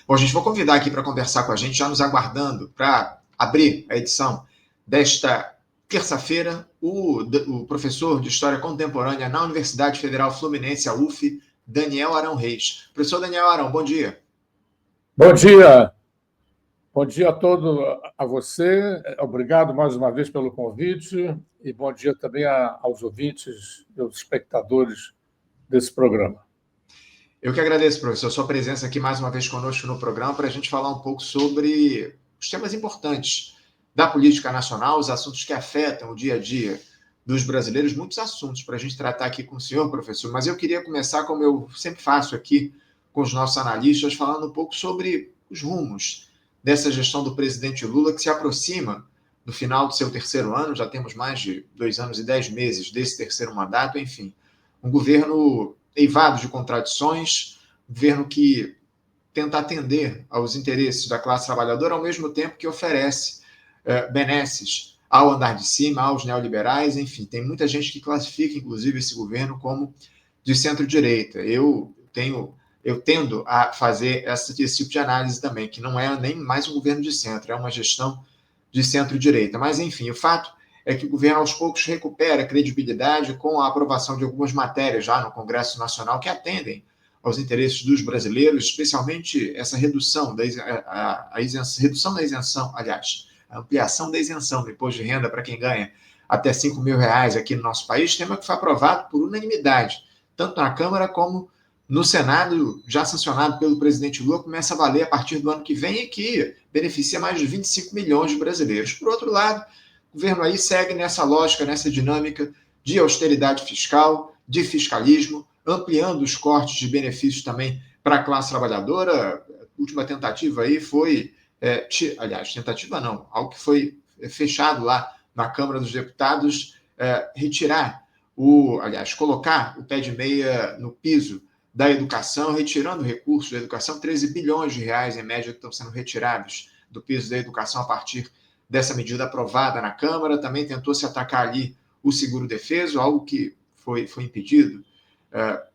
Bom, gente, vou convidar aqui para conversar com a gente, já nos aguardando para abrir a edição desta terça-feira, o professor de História Contemporânea na Universidade Federal Fluminense, a UF, Daniel Arão Reis. Professor Daniel Arão, bom dia. Bom dia. Bom dia a todo a você. Obrigado mais uma vez pelo convite e bom dia também aos ouvintes e aos espectadores desse programa. Eu que agradeço, professor, sua presença aqui mais uma vez conosco no programa para a gente falar um pouco sobre os temas importantes da política nacional, os assuntos que afetam o dia a dia dos brasileiros, muitos assuntos para a gente tratar aqui com o senhor, professor, mas eu queria começar, como eu sempre faço aqui com os nossos analistas, falando um pouco sobre os rumos dessa gestão do presidente Lula, que se aproxima do final do seu terceiro ano, já temos mais de 2 anos e 10 meses desse terceiro mandato, enfim, um governo eivado de contradições, um governo que tenta atender aos interesses da classe trabalhadora, ao mesmo tempo que oferece benesses ao andar de cima, aos neoliberais, enfim, tem muita gente que classifica, inclusive, esse governo como de centro-direita. Eu tendo a fazer esse tipo de análise também, que não é nem mais um governo de centro, é uma gestão de centro-direita. Mas, enfim, o fato é que o governo, aos poucos, recupera credibilidade com a aprovação de algumas matérias já no Congresso Nacional que atendem aos interesses dos brasileiros, especialmente essa redução da isenção, aliás, a ampliação da isenção do imposto de renda para quem ganha até R$ 5.000 aqui no nosso país, tema que foi aprovado por unanimidade, tanto na Câmara como no Senado, já sancionado pelo presidente Lula, começa a valer a partir do ano que vem e que beneficia mais de 25 milhões de brasileiros. Por outro lado, o governo aí segue nessa lógica, nessa dinâmica de austeridade fiscal, de fiscalismo, ampliando os cortes de benefícios também para a classe trabalhadora. A última tentativa aí foi, tentativa não, algo que foi fechado lá na Câmara dos Deputados, colocar o pé de meia no piso da educação, retirando recursos da educação, 13 bilhões de reais em média que estão sendo retirados do piso da educação a partir dessa medida aprovada na Câmara. Também tentou se atacar ali o seguro-defeso, algo que foi impedido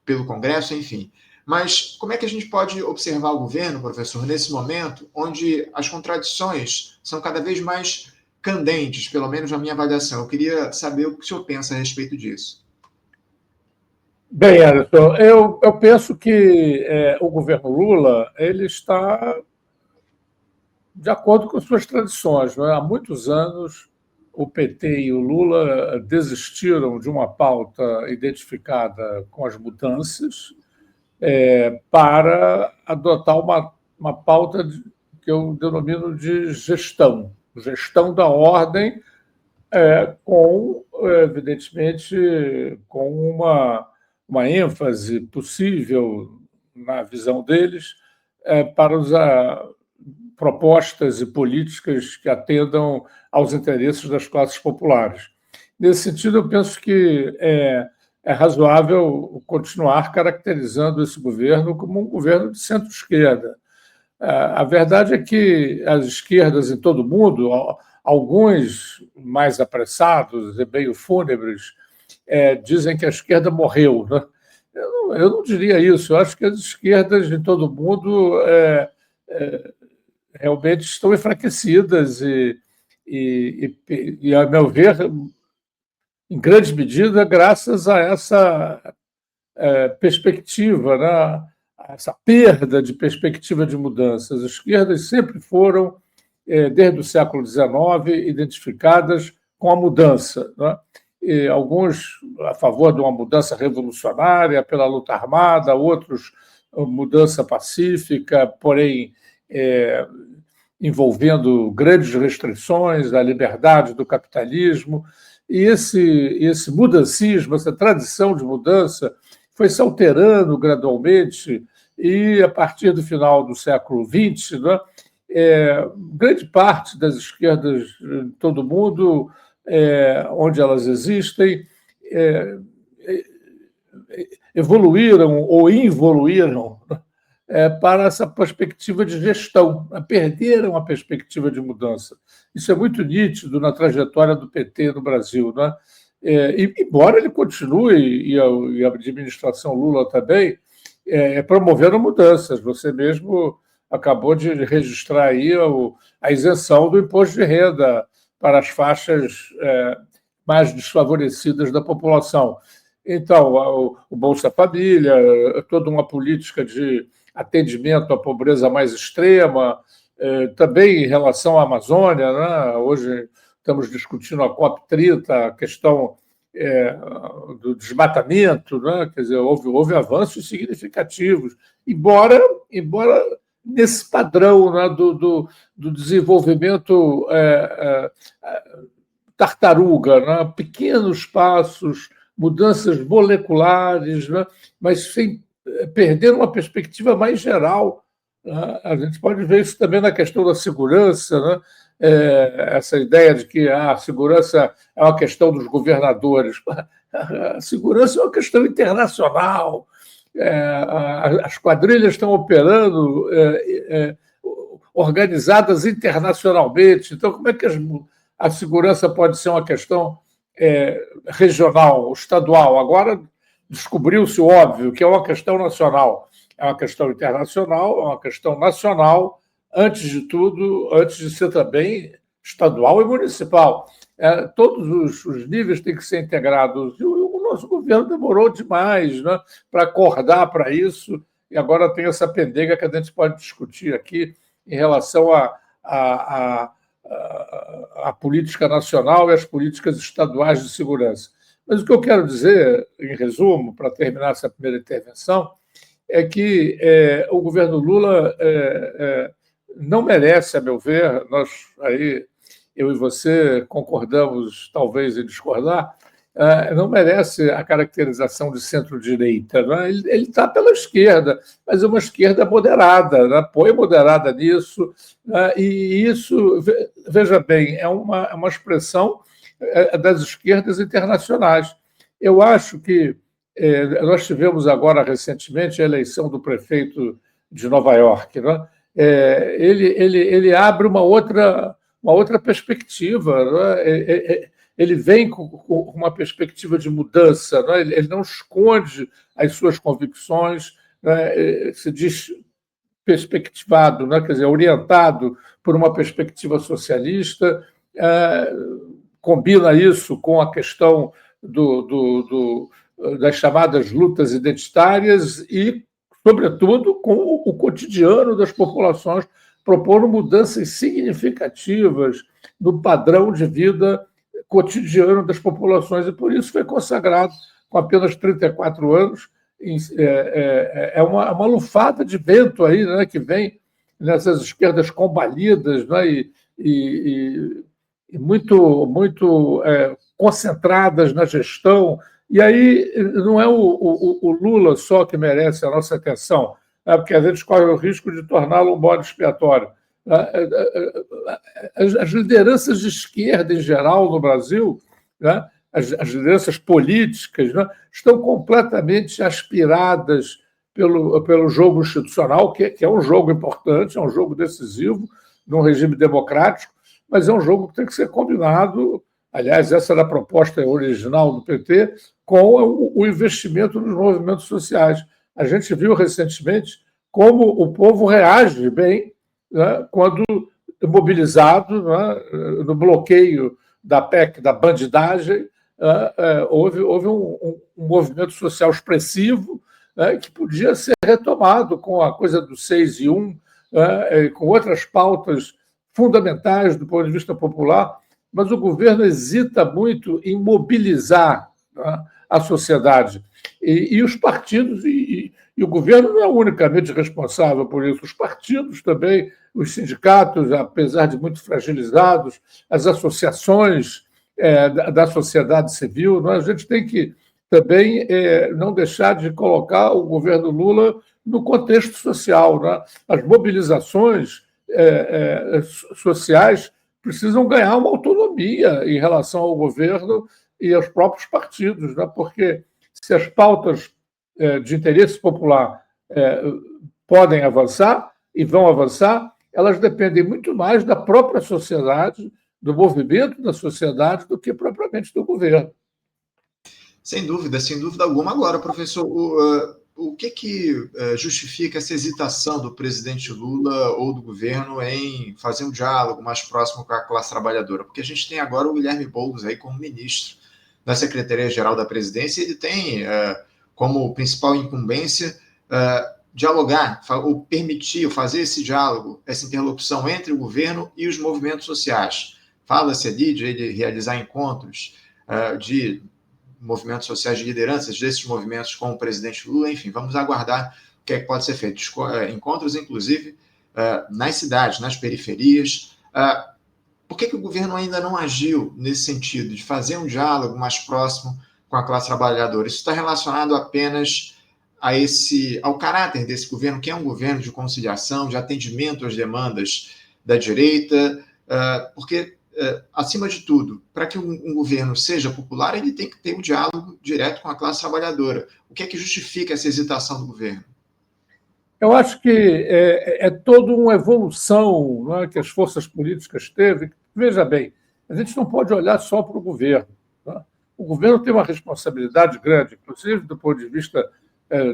pelo Congresso, enfim. Mas como é que a gente pode observar o governo, professor, nesse momento onde as contradições são cada vez mais candentes, pelo menos na minha avaliação? Eu queria saber o que o senhor pensa a respeito disso. Bem, Anderson, eu penso que o governo Lula ele está de acordo com suas tradições. Não é? Há muitos anos, o PT e o Lula desistiram de uma pauta identificada com as mudanças para adotar uma pauta que eu denomino de gestão da ordem, evidentemente, com uma ênfase possível, na visão deles, para usar propostas e políticas que atendam aos interesses das classes populares. Nesse sentido, eu penso que é razoável continuar caracterizando esse governo como um governo de centro-esquerda. A verdade é que as esquerdas em todo o mundo, alguns mais apressados e meio fúnebres, dizem que a esquerda morreu. Né? Eu não diria isso. Eu acho que as esquerdas em todo o mundo realmente estão enfraquecidas e, a meu ver, em grande medida, graças a essa perspectiva, né? Essa perda de perspectiva de mudança. As esquerdas sempre foram, desde o século XIX, identificadas com a mudança, né? E alguns a favor de uma mudança revolucionária pela luta armada, outros mudança pacífica, porém envolvendo grandes restrições à liberdade do capitalismo. E esse mudancismo, essa tradição de mudança, foi se alterando gradualmente e, a partir do final do século XX, né, grande parte das esquerdas em todo o mundo, onde elas existem, evoluíram ou involuíram para essa perspectiva de gestão, perderam a perspectiva de mudança. Isso é muito nítido na trajetória do PT no Brasil, né? Embora ele continue, e a administração Lula também, promovendo mudanças. Você mesmo acabou de registrar aí a isenção do imposto de renda para as faixas mais desfavorecidas da população. Então, o Bolsa Família, toda uma política de atendimento à pobreza mais extrema, também em relação à Amazônia, né? Hoje estamos discutindo a COP30, a questão do desmatamento, né? Quer dizer, houve avanços significativos, embora nesse padrão, né, do desenvolvimento tartaruga, né? Pequenos passos, mudanças moleculares, né? Mas sem perder uma perspectiva mais geral. Né? A gente pode ver isso também na questão da segurança, né? Essa ideia de que a segurança é uma questão dos governadores. A segurança é uma questão internacional. As quadrilhas estão operando organizadas internacionalmente. Então, como é que a segurança pode ser uma questão regional, estadual? Agora descobriu-se o óbvio, que é uma questão nacional. É uma questão internacional, é uma questão nacional, antes de tudo, antes de ser também estadual e municipal. Todos os níveis têm que ser integrados. E o nosso governo demorou demais, né, para acordar para isso, e agora tem essa pendenga que a gente pode discutir aqui em relação à política nacional e às políticas estaduais de segurança. Mas o que eu quero dizer, em resumo, para terminar essa primeira intervenção, é que o governo Lula não merece, a meu ver, nós aí, eu e você, concordamos talvez em discordar, não merece a caracterização de centro-direita. Né? Ele está pela esquerda, mas é uma esquerda moderada, né? Põe moderada nisso, né? E isso, veja bem, é uma expressão das esquerdas internacionais. Eu acho que nós tivemos agora, recentemente, a eleição do prefeito de Nova York. Né? Ele abre uma outra perspectiva. Né? Ele vem com uma perspectiva de mudança. Né? Ele não esconde as suas convicções, né? Se diz perspectivado, né? Quer dizer, orientado por uma perspectiva socialista, combina isso com a questão das chamadas lutas identitárias e, sobretudo, com o cotidiano das populações, propondo mudanças significativas no padrão de vida cotidiano das populações, e por isso foi consagrado com apenas 34 anos. É uma lufada de vento aí, né, que vem nessas esquerdas combalidas, né, e muito concentradas na gestão. E aí não é o Lula só que merece a nossa atenção, né, porque a gente corre o risco de torná-lo um bode expiatório. As lideranças de esquerda, em geral, no Brasil, né, as lideranças políticas, né, estão completamente aspiradas pelo jogo institucional, que é um jogo importante, é um jogo decisivo num regime democrático, mas é um jogo que tem que ser combinado. Aliás, essa era a proposta original do PT, com o investimento nos movimentos sociais. A gente viu recentemente como o povo reage bem, né, quando mobilizado, né, no bloqueio da PEC, da bandidagem, houve um movimento social expressivo, né, que podia ser retomado com a coisa do 6 e 1, com outras pautas fundamentais do ponto de vista popular, mas o governo hesita muito em mobilizar, né, a sociedade. E os partidos, e o governo não é unicamente responsável por isso, os partidos também, os sindicatos, apesar de muito fragilizados, as associações da sociedade civil, a gente tem que também não deixar de colocar o governo Lula no contexto social. Né? As mobilizações sociais precisam ganhar uma autonomia em relação ao governo e aos próprios partidos, né? Porque se as pautas de interesse popular podem avançar e vão avançar, elas dependem muito mais da própria sociedade, do movimento da sociedade, do que propriamente do governo. Sem dúvida alguma. Agora, professor, o que justifica essa hesitação do presidente Lula ou do governo em fazer um diálogo mais próximo com a classe trabalhadora? Porque a gente tem agora o Guilherme Boulos aí como ministro da Secretaria-Geral da Presidência, e ele tem como principal incumbência dialogar, ou permitir, fazer esse diálogo, essa interlocução entre o governo e os movimentos sociais. Fala-se ali de ele realizar encontros de movimentos sociais, de lideranças desses movimentos com o presidente Lula, enfim, vamos aguardar o que é que pode ser feito. Encontros, inclusive, nas cidades, nas periferias. Por que o governo ainda não agiu nesse sentido, de fazer um diálogo mais próximo com a classe trabalhadora? Isso está relacionado apenas ao caráter desse governo, que é um governo de conciliação, de atendimento às demandas da direita, porque, acima de tudo, para que um governo seja popular, ele tem que ter um diálogo direto com a classe trabalhadora. O que é que justifica essa hesitação do governo? Eu acho que é toda uma evolução, não é, que as forças políticas teve. Veja bem, a gente não pode olhar só para o governo. Não é? O governo tem uma responsabilidade grande, inclusive do ponto de vista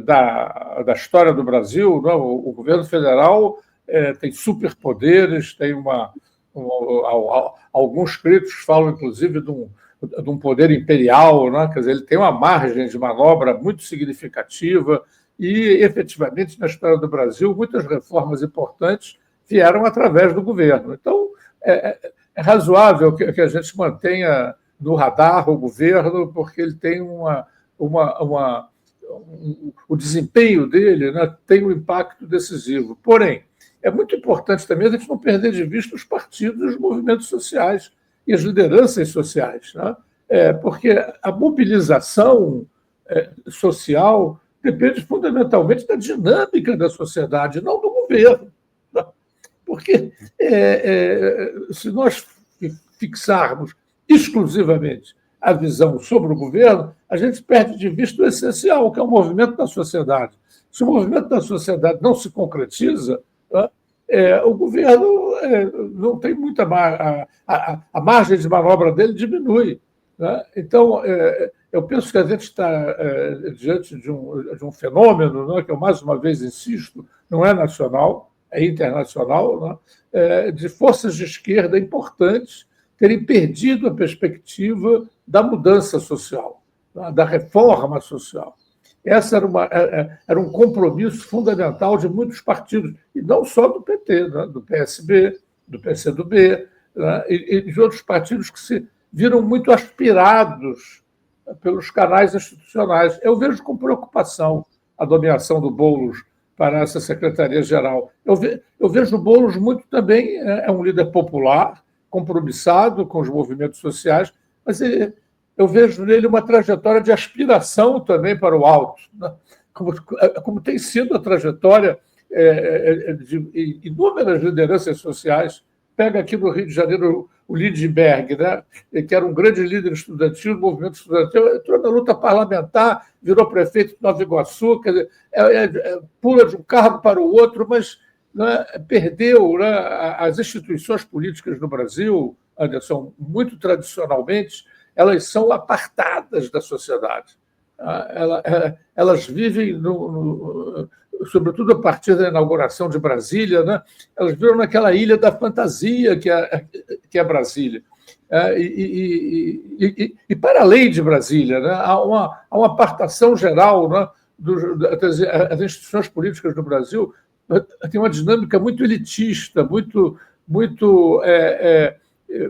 da história do Brasil. Não é? O governo federal tem superpoderes, tem alguns críticos falam, inclusive, de um poder imperial, não é? Quer dizer, ele tem uma margem de manobra muito significativa. E, efetivamente, na história do Brasil, muitas reformas importantes vieram através do governo. Então, é razoável que a gente mantenha no radar o governo, porque ele tem o desempenho dele, né, tem um impacto decisivo. Porém, é muito importante também a gente não perder de vista os partidos, os movimentos sociais e as lideranças sociais, né? Porque a mobilização social depende fundamentalmente da dinâmica da sociedade, não do governo. Porque se nós fixarmos exclusivamente a visão sobre o governo, a gente perde de vista o essencial, que é o movimento da sociedade. Se o movimento da sociedade não se concretiza, o governo não tem muita a margem de manobra dele diminui. Né? Então, eu penso que a gente está diante de um fenômeno, né, que eu mais uma vez insisto, não é nacional, é internacional, né, de forças de esquerda importantes terem perdido a perspectiva da mudança social, né, da reforma social. Essa era um compromisso fundamental de muitos partidos, e não só do PT, né, do PSB, do PCdoB, né, e de outros partidos que se viram muito aspirados pelos canais institucionais. Eu vejo com preocupação a nomeação do Boulos para essa secretaria-geral. Eu vejo o Boulos muito também, é um líder popular, compromissado com os movimentos sociais, mas eu vejo nele uma trajetória de aspiração também para o alto, né? Como tem sido a trajetória de inúmeras lideranças sociais. Pega aqui no Rio de Janeiro o Lindbergh, né, que era um grande líder estudantil do movimento estudantil, entrou na luta parlamentar, virou prefeito de Nova Iguaçu, quer dizer, pula de um cargo para o outro, mas, né, perdeu, né, as instituições políticas no Brasil, Anderson, muito tradicionalmente, elas são apartadas da sociedade. Elas vivem sobretudo a partir da inauguração de Brasília, né? Elas viram naquela ilha da fantasia que é Brasília. E para além de Brasília, né, há uma apartação geral, né, as instituições políticas do Brasil têm uma dinâmica muito elitista, muito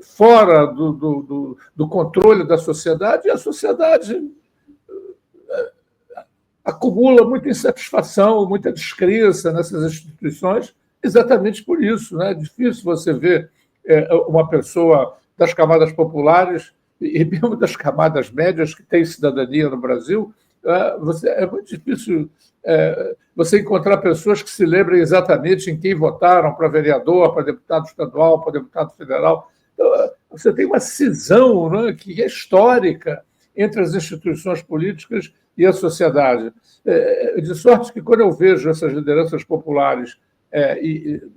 fora do controle da sociedade, e a sociedade acumula muita insatisfação, muita descrença nessas instituições, exatamente por isso. Né? É difícil você ver uma pessoa das camadas populares e mesmo das camadas médias que têm cidadania no Brasil. É muito difícil você encontrar pessoas que se lembrem exatamente em quem votaram para vereador, para deputado estadual, para deputado federal. Então, você tem uma cisão, né, que é histórica entre as instituições políticas e a sociedade. De sorte que, quando eu vejo essas lideranças populares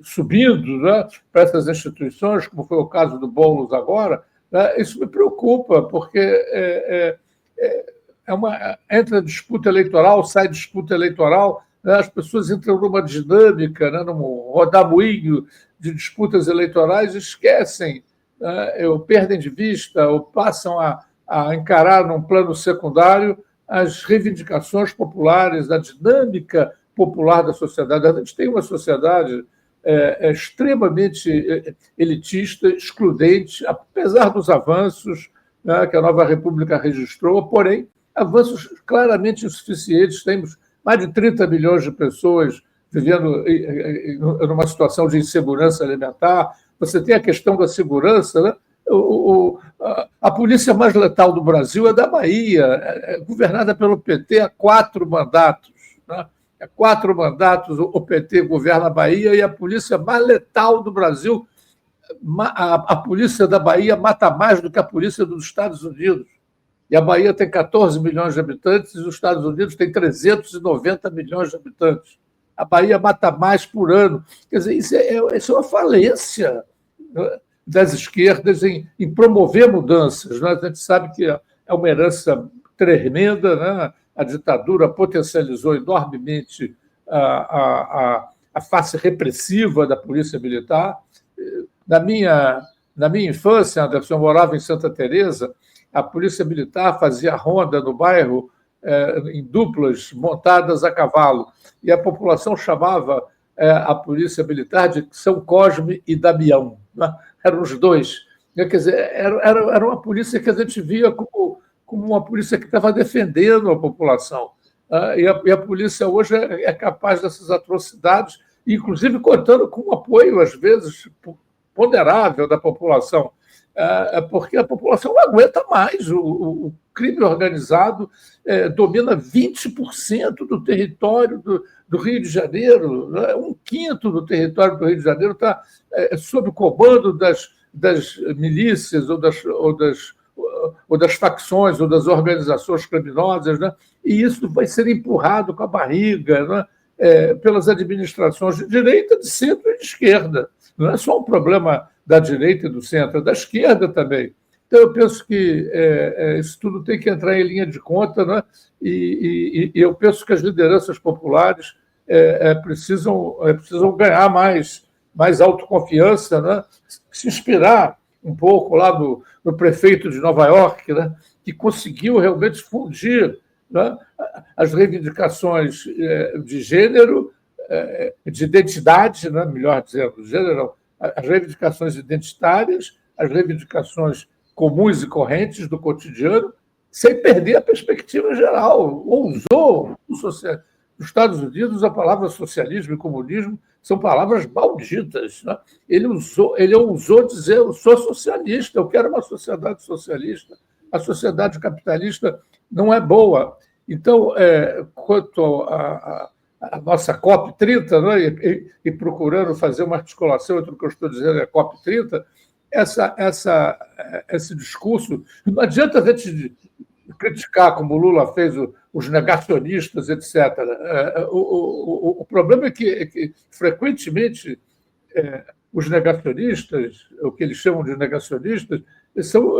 subindo, né, para essas instituições, como foi o caso do Boulos agora, né, isso me preocupa, porque entra disputa eleitoral, sai disputa eleitoral, né? As pessoas entram numa dinâmica, né? Num rodamuinho de disputas eleitorais, esquecem, né? Ou perdem de vista, ou passam a encarar num plano secundário as reivindicações populares, a dinâmica popular da sociedade. A gente tem uma sociedade extremamente elitista, excludente, apesar dos avanços, né, que a nova República registrou, porém, avanços claramente insuficientes. Temos mais de 30 milhões de pessoas vivendo numa situação de insegurança alimentar. Você tem a questão da segurança, né? A polícia mais letal do Brasil é da Bahia, governada pelo PT há 4 mandatos. Né? Há 4 mandatos o PT governa a Bahia e a polícia mais letal do Brasil, a polícia da Bahia mata mais do que a polícia dos Estados Unidos. E a Bahia tem 14 milhões de habitantes e os Estados Unidos têm 390 milhões de habitantes. A Bahia mata mais por ano. Quer dizer, isso é uma falência, né, das esquerdas em promover mudanças. Né? A gente sabe que é uma herança tremenda, né? A ditadura potencializou enormemente a face repressiva da polícia militar. Na minha infância, Anderson, eu morava em Santa Teresa, a polícia militar fazia ronda no bairro em duplas montadas a cavalo, e a população chamava a polícia militar de São Cosme e Damião, né? Eram os dois. Quer dizer, era uma polícia que a gente via como uma polícia que estava defendendo a população. E a polícia hoje é capaz dessas atrocidades, inclusive contando com o apoio, às vezes, ponderável da população, porque a população não aguenta mais. O crime organizado domina 20% do território do Rio de Janeiro, né? 1/5 do território do Rio de Janeiro está sob o comando das milícias ou das facções ou das organizações criminosas, né? E isso vai ser empurrado com a barriga, né? Pelas administrações de direita, de centro e de esquerda. Não é só um problema da direita e do centro, é da esquerda também. Então, eu penso que isso tudo tem que entrar em linha de conta, né? E eu penso que as lideranças populares precisam ganhar mais autoconfiança, né? Se inspirar um pouco lá no prefeito de Nova York, né? Que conseguiu realmente fundir, né, as reivindicações de gênero, de identidade, né, melhor dizendo, gênero, as reivindicações identitárias, as reivindicações comuns e correntes do cotidiano, sem perder a perspectiva geral. Usou nos Estados Unidos a palavra socialismo e comunismo são palavras malditas, né? Ele ousou dizer: eu sou socialista, eu quero uma sociedade socialista. A sociedade capitalista não é boa. Então, quanto à nossa COP30, né, e procurando fazer uma articulação entre o que eu estou dizendo e a COP30, esse discurso, não adianta a gente criticar, como o Lula fez, os negacionistas, etc. O problema é que frequentemente, os negacionistas, o que eles chamam de negacionistas, são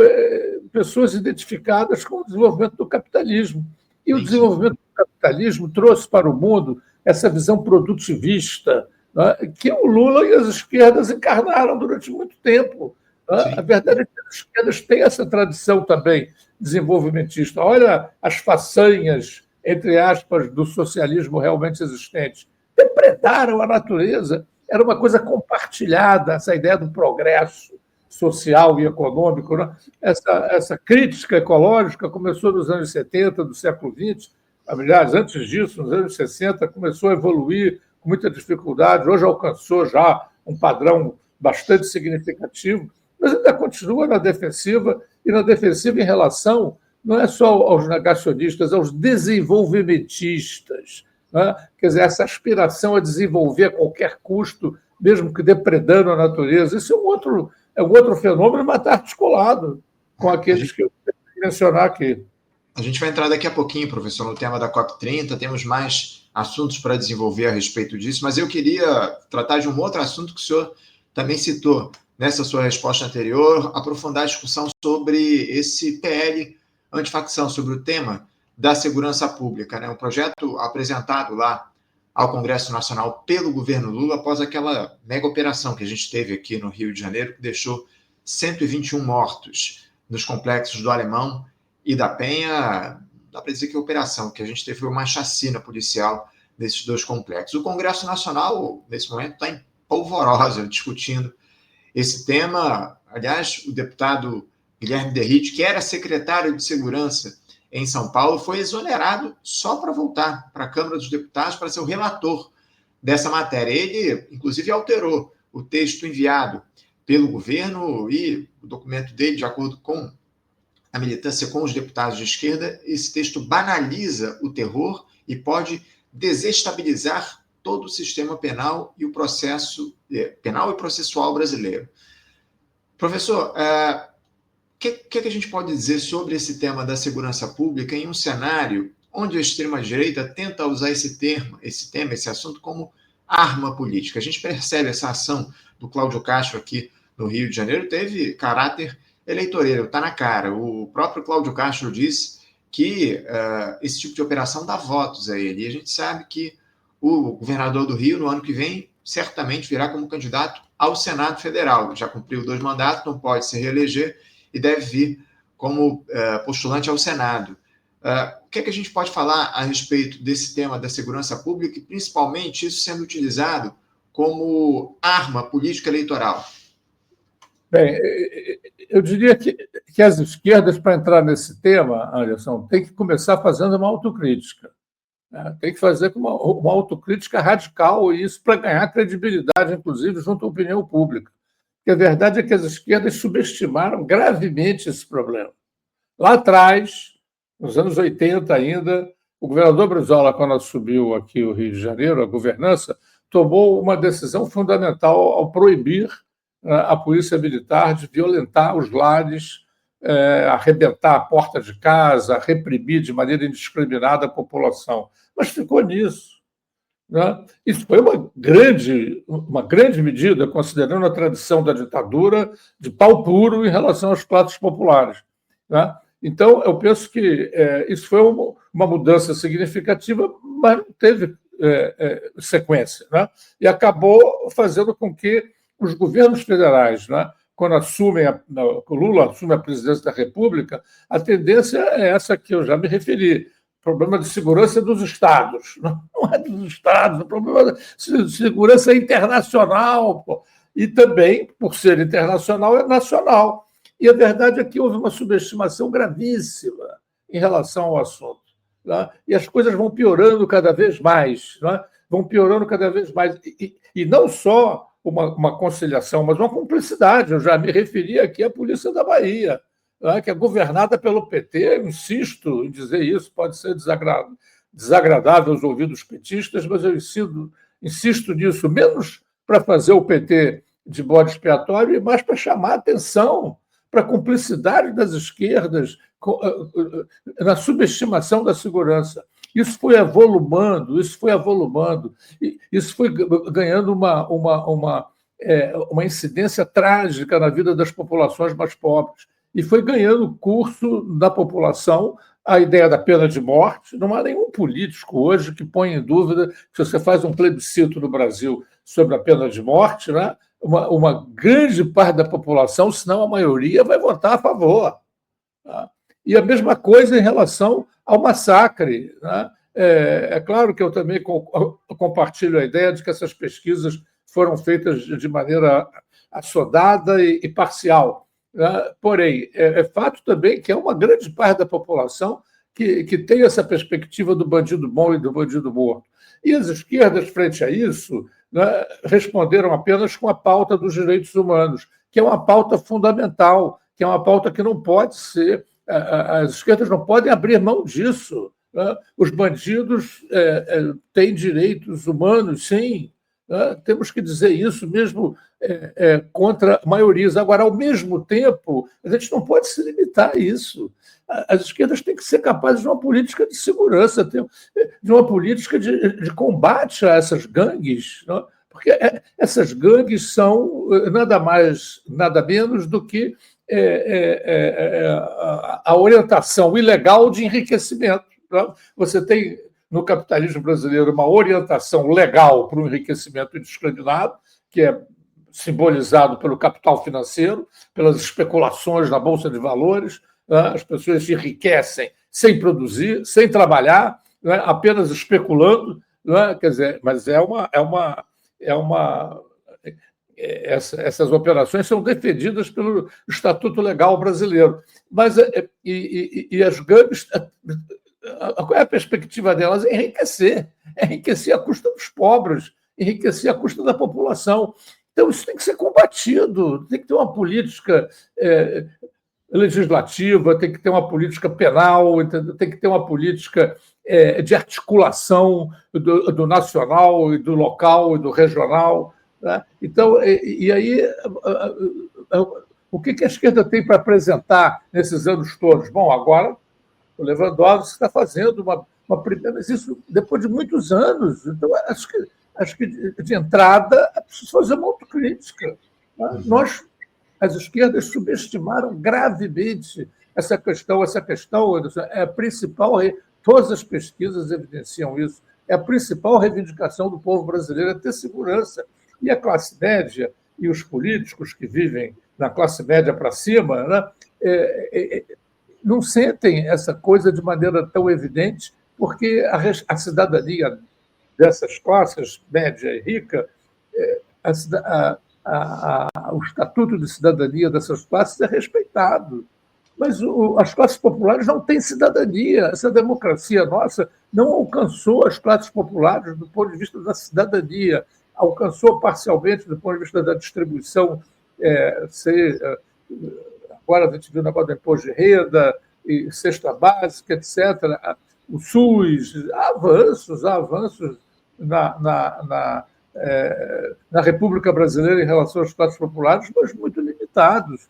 pessoas identificadas com o desenvolvimento do capitalismo. E o desenvolvimento do capitalismo trouxe para o mundo essa visão produtivista, né, que o Lula e as esquerdas encarnaram durante muito tempo. Né? A verdade é que as esquerdas têm essa tradição também desenvolvimentista. Olha as façanhas, entre aspas, do socialismo realmente existente. Depredaram a natureza. Era uma coisa compartilhada, essa ideia do progresso social e econômico. Né? Essa crítica ecológica começou nos anos 70 do século XX. Aliás, antes disso, nos anos 60, começou a evoluir com muita dificuldade. Hoje alcançou já um padrão bastante significativo, mas ainda continua na defensiva, e na defensiva em relação não é só aos negacionistas, aos desenvolvimentistas. Né? Quer dizer, essa aspiração a desenvolver a qualquer custo, mesmo que depredando a natureza, isso é um outro fenômeno, mas está articulado com aqueles que eu tenho que mencionar aqui. A gente vai entrar daqui a pouquinho, professor, no tema da COP30, temos mais assuntos para desenvolver a respeito disso, mas eu queria tratar de um outro assunto que o senhor também citou nessa sua resposta anterior, aprofundar a discussão sobre esse PL antifacção, sobre o tema da segurança pública, né? Um projeto apresentado lá ao Congresso Nacional pelo governo Lula após aquela mega operação que a gente teve aqui no Rio de Janeiro, que deixou 121 mortos nos complexos do Alemão e da Penha. Dá para dizer que a operação que a gente teve foi uma chacina policial nesses dois complexos. O Congresso Nacional, nesse momento, está em polvorosa discutindo esse tema. Aliás, o deputado Guilherme Derrite, que era secretário de Segurança em São Paulo, foi exonerado só para voltar para a Câmara dos Deputados para ser o relator dessa matéria. Ele, inclusive, alterou o texto enviado pelo governo e o documento dele, de acordo com a militância com os deputados de esquerda, esse texto banaliza o terror e pode desestabilizar todo o sistema penal e o processo penal e processual brasileiro. Professor, o que a gente pode dizer sobre esse tema da segurança pública em um cenário onde a extrema-direita tenta usar esse assunto como arma política? A gente percebe essa ação do Cláudio Castro aqui no Rio de Janeiro teve caráter eleitoreiro, está na cara. O próprio Cláudio Castro disse que esse tipo de operação dá votos a ele. E a gente sabe que o governador do Rio, no ano que vem, certamente virá como candidato ao Senado Federal. Já cumpriu 2 mandatos, não pode se reeleger e deve vir como postulante ao Senado. O que a gente pode falar a respeito desse tema da segurança pública e, principalmente, isso sendo utilizado como arma política eleitoral? Bem, eu diria que as esquerdas, para entrar nesse tema, Anderson, tem que começar fazendo uma autocrítica. Né? Tem que fazer uma autocrítica radical, e isso para ganhar credibilidade, inclusive, junto à opinião pública. Porque a verdade é que as esquerdas subestimaram gravemente esse problema. Lá atrás, nos anos 80 ainda, o governador Brizola, quando assumiu aqui o Rio de Janeiro, a governança, tomou uma decisão fundamental ao proibir a polícia militar de violentar os lares, arrebentar a porta de casa, reprimir de maneira indiscriminada a população. Mas ficou nisso. Né? Isso foi uma grande medida, considerando a tradição da ditadura de pau puro em relação aos pratos populares. Né? Então, eu penso que isso foi uma mudança significativa, mas não teve sequência. Né? E acabou fazendo com que os governos federais, né, quando o Lula assume a presidência da República, a tendência é essa que eu já me referi. O problema de segurança é dos Estados. Não é dos Estados, o problema de segurança é internacional. Pô. E também, por ser internacional, é nacional. E a verdade é que houve uma subestimação gravíssima em relação ao assunto. Né? E as coisas vão piorando cada vez mais. Né? Vão piorando cada vez mais. E não só uma conciliação, mas uma cumplicidade. Eu já me referi aqui à Polícia da Bahia, que é governada pelo PT. Eu insisto em dizer isso, pode ser desagradável aos ouvidos petistas, mas eu insisto nisso, menos para fazer o PT de bode expiatório, e mais para chamar a atenção para a cumplicidade das esquerdas na subestimação da segurança. Isso foi avolumando, isso foi ganhando uma incidência trágica na vida das populações mais pobres. E foi ganhando curso na população a ideia da pena de morte. Não há nenhum político hoje que ponha em dúvida que, se você faz um plebiscito no Brasil sobre a pena de morte, né, uma grande parte da população, se não a maioria, vai votar a favor. Tá? E a mesma coisa em relação ao massacre. Né? É claro que eu também compartilho a ideia de que essas pesquisas foram feitas de maneira assodada e parcial. Né? Porém, é fato também que é uma grande parte da população que tem essa perspectiva do bandido bom e do bandido morto. E as esquerdas, frente a isso, né, responderam apenas com a pauta dos direitos humanos, que é uma pauta fundamental, que é uma pauta que não pode ser... As esquerdas não podem abrir mão disso. Né? Os bandidos têm direitos humanos, sim. Né? Temos que dizer isso mesmo contra maiorias. Agora, ao mesmo tempo, a gente não pode se limitar a isso. As esquerdas têm que ser capazes de uma política de segurança, de uma política de combate a essas gangues, né? Porque essas gangues são nada mais, nada menos do que a orientação ilegal de enriquecimento. Você tem, no capitalismo brasileiro, uma orientação legal para o enriquecimento indiscriminado, que é simbolizado pelo capital financeiro, pelas especulações na Bolsa de Valores. As pessoas se enriquecem sem produzir, sem trabalhar, apenas especulando. Quer dizer, mas essas operações são defendidas pelo Estatuto Legal brasileiro. Mas as gangues, qual é a perspectiva delas? É enriquecer à custa dos pobres, enriquecer à custa da população. Então, isso tem que ser combatido, tem que ter uma política legislativa, tem que ter uma política penal, tem que ter uma política de articulação do nacional, e do local, e do regional. Né? Então, e aí, o que a esquerda tem para apresentar nesses anos todos? Bom, agora o Lewandowski está fazendo uma primeira, mas isso depois de muitos anos. Então, acho que de entrada é preciso fazer uma autocrítica. Né? As esquerdas subestimaram gravemente essa questão é a principal, todas as pesquisas evidenciam isso, é a principal reivindicação do povo brasileiro, é ter segurança. E a classe média e os políticos que vivem na classe média para cima, né, não sentem essa coisa de maneira tão evidente, porque a cidadania dessas classes, média e rica, o estatuto de cidadania dessas classes é respeitado. Mas as classes populares não têm cidadania. Essa democracia nossa não alcançou as classes populares do ponto de vista da cidadania, alcançou parcialmente do ponto de vista da distribuição. Agora a gente viu o negócio do imposto de renda, e cesta básica, etc. O SUS, há avanços na República Brasileira em relação às classes populares, mas muito limitados.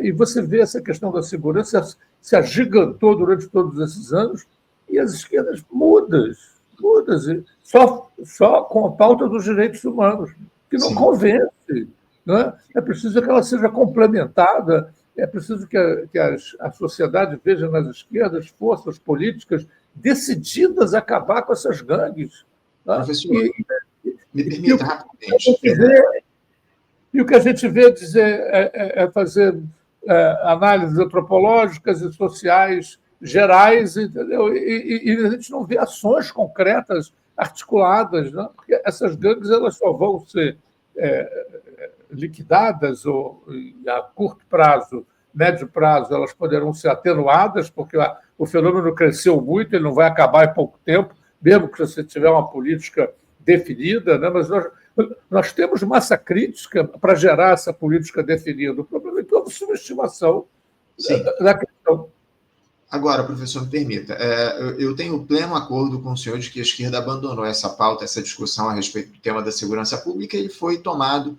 E você vê essa questão da segurança se agigantou durante todos esses anos, e as esquerdas mudas, só com a pauta dos direitos humanos, que não convence. Né? É preciso que ela seja complementada, é preciso que a sociedade veja nas esquerdas forças políticas decididas a acabar com essas gangues. Né? Professor, me permita rapidamente. E o que a gente vê é fazer análises antropológicas e sociais gerais, entendeu? E a gente não vê ações concretas articuladas, né? Porque essas gangues elas só vão ser liquidadas ou a curto prazo, médio prazo, elas poderão ser atenuadas, porque o fenômeno cresceu muito, ele não vai acabar em pouco tempo, mesmo que você tiver uma política definida, né? Mas nós temos massa crítica para gerar essa política definida. O problema é toda subestimação da questão. Agora, professor, me permita, eu tenho pleno acordo com o senhor de que a esquerda abandonou essa pauta, essa discussão a respeito do tema da segurança pública, e ele foi tomado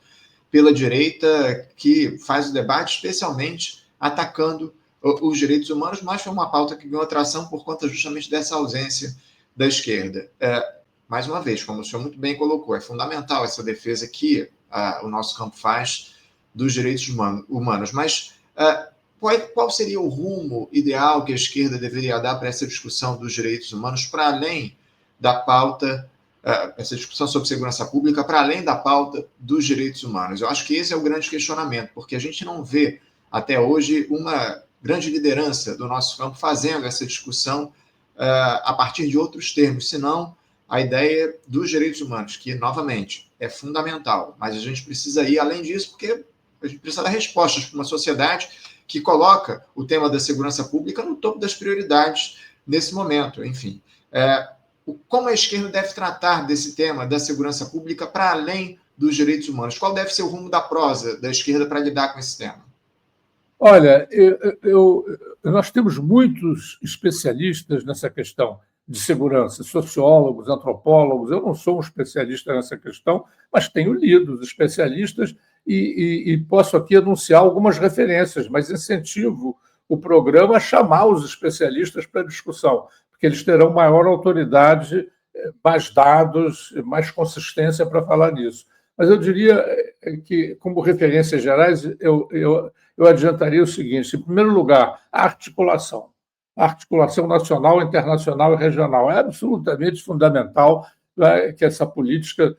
pela direita, que faz o debate especialmente atacando os direitos humanos, mas foi uma pauta que ganhou atração por conta justamente dessa ausência da esquerda. Mais uma vez, como o senhor muito bem colocou, é fundamental essa defesa que o nosso campo faz dos direitos humanos. Mas qual seria o rumo ideal que a esquerda deveria dar para essa discussão dos direitos humanos, para além da pauta, essa discussão sobre segurança pública, para além da pauta dos direitos humanos? Eu acho que esse é o grande questionamento, porque a gente não vê até hoje uma grande liderança do nosso campo fazendo essa discussão a partir de outros termos, senão a ideia dos direitos humanos, que, novamente, é fundamental, mas a gente precisa ir além disso, porque a gente precisa dar respostas para uma sociedade que coloca o tema da segurança pública no topo das prioridades nesse momento. Enfim, como a esquerda deve tratar desse tema da segurança pública para além dos direitos humanos? Qual deve ser o rumo da prosa da esquerda para lidar com esse tema? Olha, nós temos muitos especialistas nessa questão de segurança, sociólogos, antropólogos. Eu não sou um especialista nessa questão, mas tenho lido os especialistas e posso aqui anunciar algumas referências, mas incentivo o programa a chamar os especialistas para a discussão, porque eles terão maior autoridade, mais dados, mais consistência para falar nisso. Mas eu diria que, como referências gerais, eu adiantaria o seguinte: em primeiro lugar, a articulação. a articulação nacional, internacional e regional. É absolutamente fundamental, né, que essa política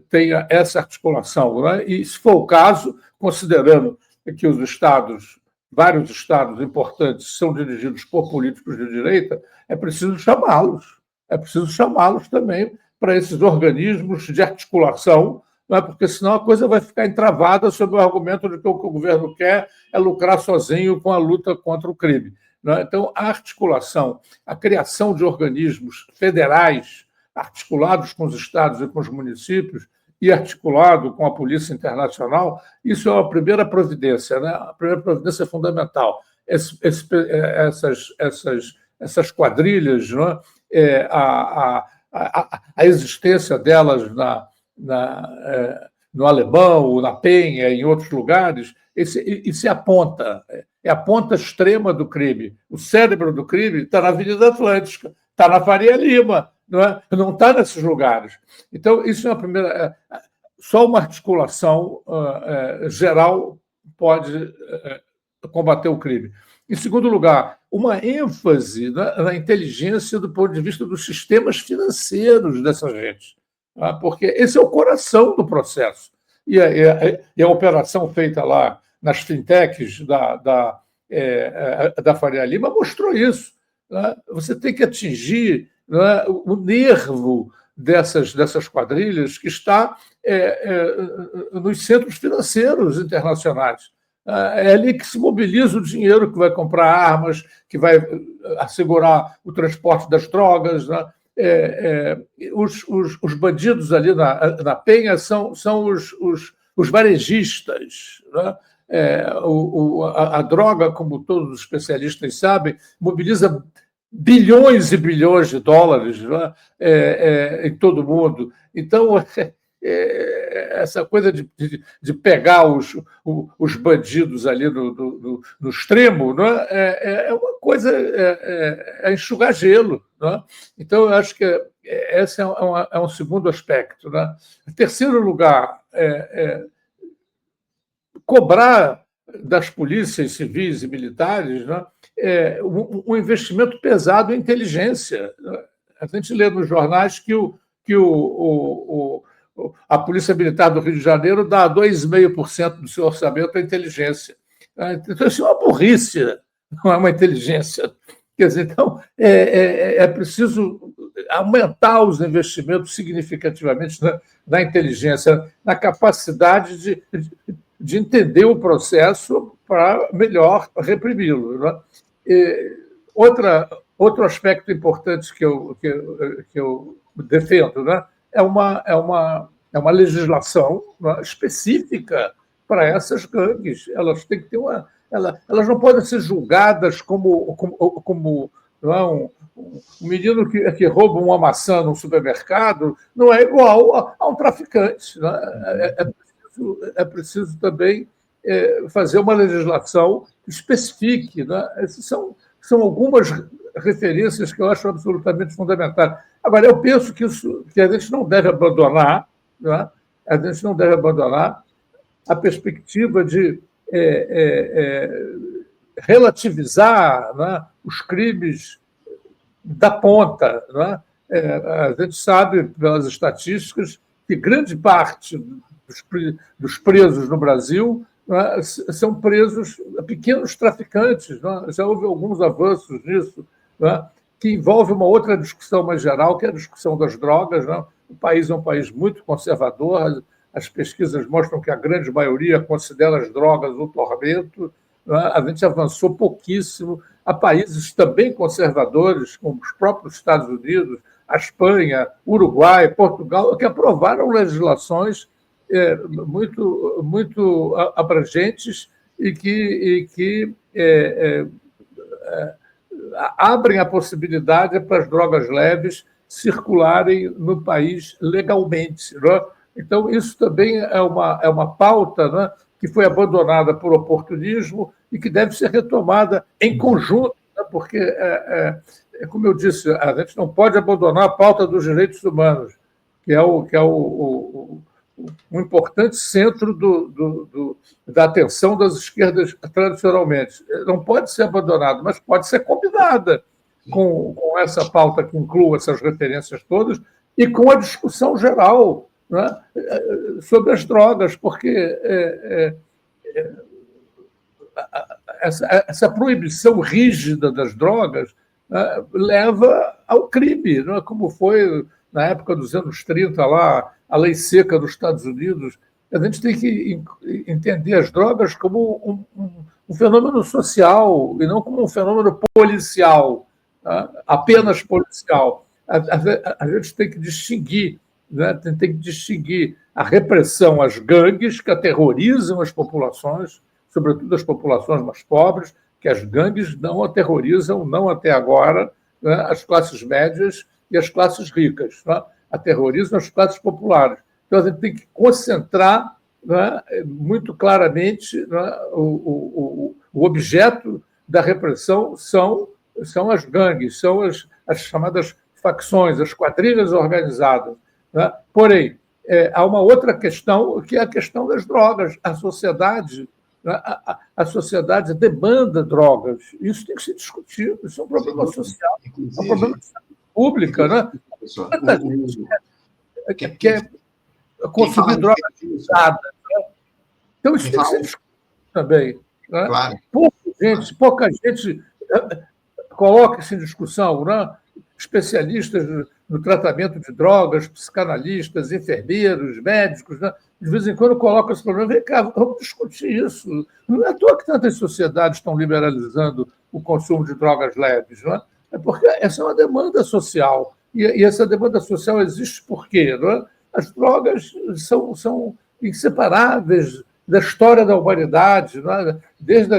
tenha essa articulação, né? E, se for o caso, considerando que os estados, vários estados importantes, são dirigidos por políticos de direita, é preciso chamá-los. É preciso chamá-los também para esses organismos de articulação, né? Porque senão a coisa vai ficar entravada sob o argumento de que o governo quer é lucrar sozinho com a luta contra o crime, né? Então, a articulação, a criação de organismos federais articulados com os estados e com os municípios e articulado com a Polícia Internacional, isso é a primeira providência, né? A primeira providência é fundamental. Essas quadrilhas, né? A existência delas no Alemão, na Penha, em outros lugares, isso é a ponta extrema do crime. O cérebro do crime está na Avenida Atlântica, está na Faria Lima, não está nesses lugares. Então, isso é a primeira. Só uma articulação geral pode combater o crime. Em segundo lugar, uma ênfase na inteligência do ponto de vista dos sistemas financeiros dessa gente, tá? Porque esse é o coração do processo. E a operação feita lá nas fintechs da Faria Lima mostrou isso, né? Você tem que atingir, né, o nervo dessas quadrilhas que está nos centros financeiros internacionais. É ali que se mobiliza o dinheiro que vai comprar armas, que vai assegurar o transporte das drogas, né? Os bandidos ali na Penha são os varejistas, né? A droga, como todos os especialistas sabem, mobiliza bilhões e bilhões de dólares, né? Em todo o mundo. Então, essa coisa de pegar os bandidos ali no extremo, né? É uma coisa, enxugar gelo, né? Então, eu acho que esse é um segundo aspecto, né? Em terceiro lugar, cobrar das polícias civis e militares, né, um investimento pesado em inteligência. A gente lê nos jornais que a Polícia Militar do Rio de Janeiro dá 2,5% do seu orçamento à inteligência. Então, isso é uma burrice, não é uma inteligência. Quer dizer, então, é preciso aumentar os investimentos significativamente na inteligência, na capacidade de entender o processo para melhor reprimi-lo, né? Outro aspecto importante que eu defendo, né, é uma legislação, né, específica para essas gangues. Elas têm que ter elas não podem ser julgadas como não é, um menino que rouba uma maçã num supermercado, não é igual a um traficante, né? É preciso também fazer uma legislação que especifique, né? Essas são algumas referências que eu acho absolutamente fundamentais. Agora, eu penso que a gente não deve abandonar, né? A gente não deve abandonar a perspectiva de relativizar, né, os crimes da ponta, né? A gente sabe, pelas estatísticas, que grande parte dos presos no Brasil, né, são presos pequenos traficantes, né? Já houve alguns avanços nisso, né, que envolve uma outra discussão mais geral, que é a discussão das drogas, né? O país é um país muito conservador, as pesquisas mostram que a grande maioria considera as drogas um tormento, né? A gente avançou pouquíssimo. Há países também conservadores, como os próprios Estados Unidos, a Espanha, Uruguai, Portugal, que aprovaram legislações muito abrangentes e que abrem a possibilidade para as drogas leves circularem no país legalmente, né? Então, isso também é uma pauta, né, que foi abandonada por oportunismo e que deve ser retomada em conjunto, né, porque, como eu disse, a gente não pode abandonar a pauta dos direitos humanos, que é o um importante centro da atenção das esquerdas tradicionalmente. Não pode ser abandonado, mas pode ser combinada com essa pauta que inclua essas referências todas e com a discussão geral, né, sobre as drogas, porque essa proibição rígida das drogas leva ao crime, não é? Como foi na época dos anos 30, lá, a lei seca dos Estados Unidos. A gente tem que entender as drogas como um fenômeno social e não como um fenômeno policial, tá? Apenas policial. A gente tem que distinguir, né? Tem que distinguir a repressão às gangues que aterrorizam as populações, sobretudo as populações mais pobres, que as gangues não aterrorizam, não até agora, né, as classes médias e as classes ricas, né? Aterrorizam as classes populares. Então, a gente tem que concentrar, né, muito claramente, né, o objeto da repressão são as gangues, são as chamadas facções, as quadrilhas organizadas, né? Porém, há uma outra questão, que é a questão das drogas. A sociedade demanda drogas. Isso tem que ser discutido. Isso é um problema social, é um problema de saúde pública, né? Quer consumir drogas usadas, né? Então, isso tem que ser discutido também, né? Claro. Pouca gente coloca isso em discussão, né? Especialistas no tratamento de drogas, psicanalistas, enfermeiros, médicos, né? De vez em quando colocam esse problema. Vem cá, vamos discutir isso. Não é à toa que tantas sociedades estão liberalizando o consumo de drogas leves, não é? É porque essa é uma demanda social. E essa demanda social existe por quê? Não é? As drogas são inseparáveis da história da humanidade, não é? Desde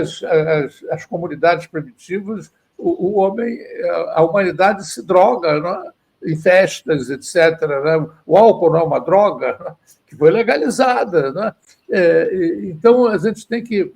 as comunidades primitivas, o homem, a humanidade se droga, não é? Em festas, etc. Né? O álcool não é uma droga, né? Que foi legalizada, né? Então, a gente tem que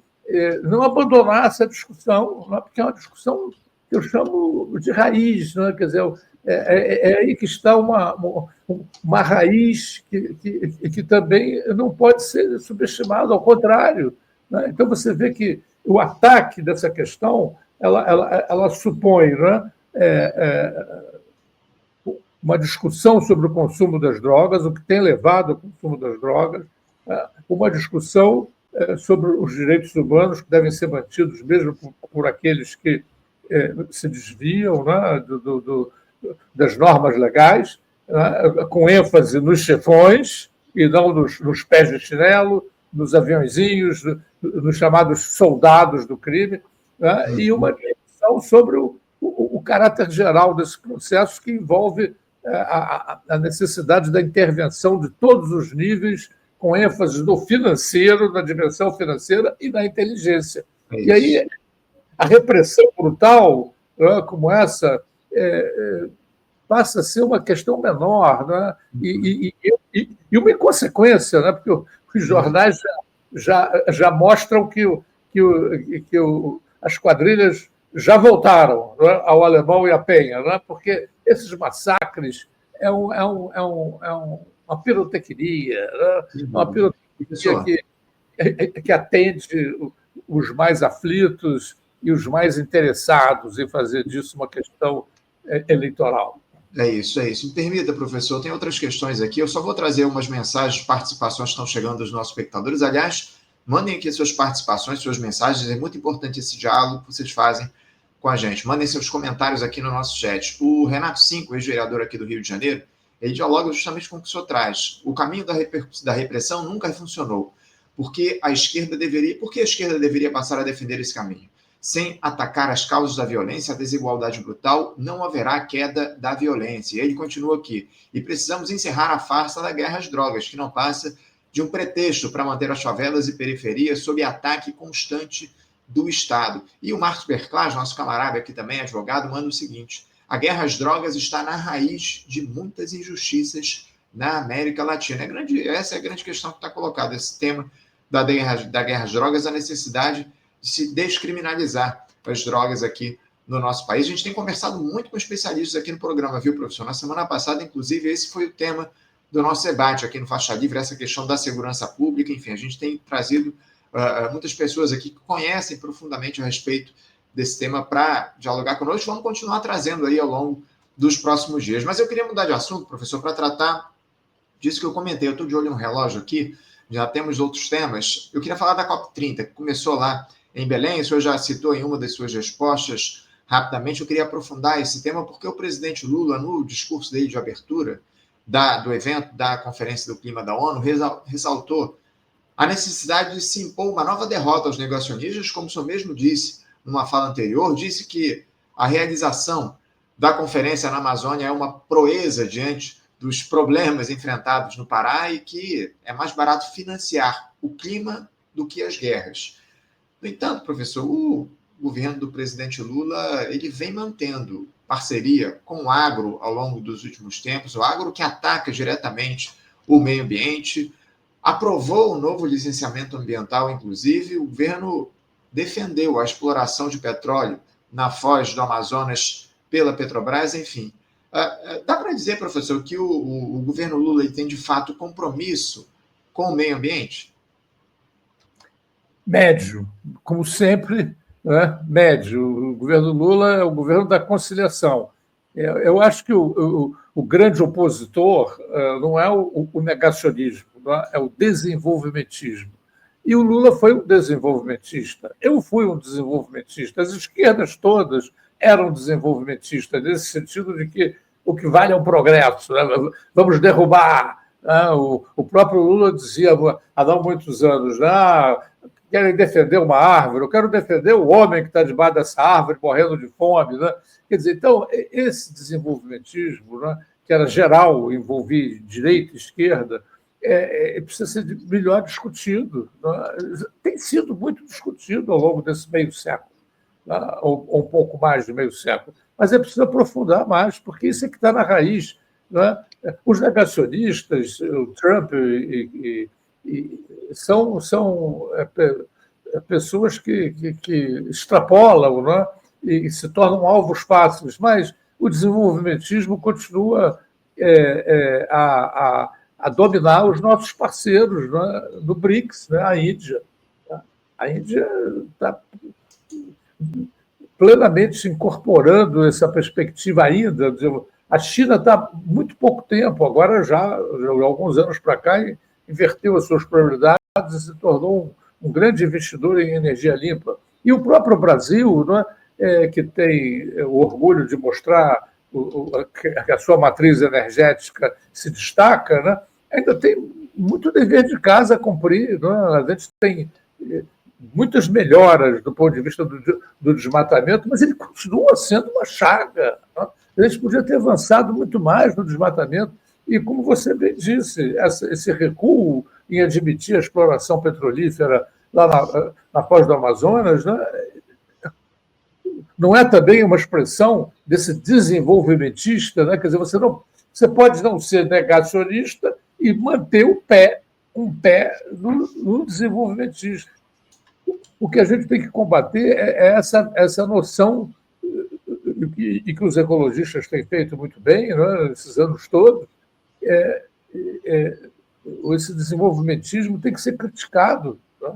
não abandonar essa discussão, né? Porque é uma discussão que eu chamo de raiz, né? Quer dizer, é aí que está uma raiz que também não pode ser subestimada, ao contrário, né? Então, você vê que o ataque dessa questão ela supõe, né, uma discussão sobre o consumo das drogas, o que tem levado ao consumo das drogas, uma discussão sobre os direitos humanos que devem ser mantidos mesmo por aqueles que se desviam, né, das normas legais, né, com ênfase nos chefões e não nos pés de chinelo, nos aviãozinhos, nos chamados soldados do crime, né, e uma discussão sobre o caráter geral desse processo, que envolve a necessidade da intervenção de todos os níveis, com ênfase no financeiro, na dimensão financeira e na inteligência. E aí, a repressão brutal, né, como essa, passa a ser uma questão menor, né? E uma inconsequência, né? Porque os jornais já mostram que as quadrilhas já voltaram, né, ao Alemão e à Penha, né? Porque esses massacres é uma pirotecnia, né? Uma pirotecnia que atende os mais aflitos e os mais interessados em fazer disso uma questão eleitoral. É isso. Me permita, professor, tem outras questões aqui. Eu só vou trazer umas mensagens, participações que estão chegando dos nossos espectadores. Aliás, mandem aqui suas participações, suas mensagens. É muito importante esse diálogo que vocês fazem com a gente. Mandem seus comentários aqui no nosso chat. O Renato Cinco, ex-vereador aqui do Rio de Janeiro, ele dialoga justamente com o que o senhor traz. O caminho da repressão nunca funcionou. Porque a esquerda deveria passar a defender esse caminho? Sem atacar as causas da violência, a desigualdade brutal, não haverá queda da violência. E ele continua aqui. E precisamos encerrar a farsa da guerra às drogas, que não passa de um pretexto para manter as favelas e periferias sob ataque constante do Estado. E o Marcos Berclas, nosso camarada aqui também, advogado, manda o seguinte: a guerra às drogas está na raiz de muitas injustiças na América Latina. Essa é a grande questão que está colocada, esse tema da guerra às drogas, a necessidade de se descriminalizar as drogas aqui no nosso país. A gente tem conversado muito com especialistas aqui no programa, viu, professor? Na semana passada, inclusive, esse foi o tema do nosso debate aqui no Faixa Livre, essa questão da segurança pública. Enfim, a gente tem trazido muitas pessoas aqui que conhecem profundamente a respeito desse tema para dialogar conosco. Vamos continuar trazendo aí ao longo dos próximos dias. Mas eu queria mudar de assunto, professor, para tratar disso que eu comentei. Eu estou de olho no relógio aqui, já temos outros temas. Eu queria falar da COP30, que começou lá em Belém. O senhor já citou em uma das suas respostas rapidamente. Eu queria aprofundar esse tema porque o presidente Lula, no discurso dele de abertura do evento da Conferência do Clima da ONU, ressaltou a necessidade de se impor uma nova derrota aos negacionistas, como o senhor mesmo disse numa fala anterior, disse que a realização da conferência na Amazônia é uma proeza diante dos problemas enfrentados no Pará e que é mais barato financiar o clima do que as guerras. No entanto, professor, o governo do presidente Lula ele vem mantendo parceria com o agro ao longo dos últimos tempos, o agro que ataca diretamente o meio ambiente, aprovou o novo licenciamento ambiental, inclusive, o governo defendeu a exploração de petróleo na foz do Amazonas pela Petrobras, enfim. Dá para dizer, professor, que o governo Lula ele tem, de fato, compromisso com o meio ambiente? Médio, como sempre, né? Médio. O governo Lula é o governo da conciliação. Eu acho que o grande opositor não é o negacionismo, não é o desenvolvimentismo. E o Lula foi um desenvolvimentista. Eu fui um desenvolvimentista. As esquerdas todas eram desenvolvimentistas, nesse sentido de que o que vale é o progresso. Né? Vamos derrubar. Né? O próprio Lula dizia há não muitos anos, querem defender uma árvore, eu quero defender o homem que está debaixo dessa árvore morrendo de fome. Né? Quer dizer, então, esse desenvolvimentismo, né, que era geral, envolvia direita e esquerda, precisa ser melhor discutido. Né? Tem sido muito discutido ao longo desse meio século, né? ou um pouco mais de meio século, mas é preciso aprofundar mais, porque isso é que está na raiz. Né? Os negacionistas, o Trump são pessoas que extrapolam, né? E se tornam alvos fáceis, mas o desenvolvimentismo continua a dominar os nossos parceiros, né? No BRICS, né? A Índia. A Índia está plenamente se incorporando essa perspectiva ainda. A China está há muito pouco tempo, agora já há alguns anos para cá, inverteu as suas prioridades e se tornou um grande investidor em energia limpa. E o próprio Brasil, né, que tem o orgulho de mostrar que a sua matriz energética se destaca, né, ainda tem muito dever de casa a cumprir. Né? A gente tem muitas melhoras do ponto de vista do desmatamento, mas ele continua sendo uma chaga. Né? A gente podia ter avançado muito mais no desmatamento. E, como você bem disse, esse recuo em admitir a exploração petrolífera lá na foz do Amazonas, né, não é também uma expressão desse desenvolvimentista? Né? Quer dizer, você pode não ser negacionista e manter um pé no desenvolvimentista. O que a gente tem que combater é essa noção, e que os ecologistas têm feito muito bem, né, esses anos todos. Esse desenvolvimentismo tem que ser criticado. Né?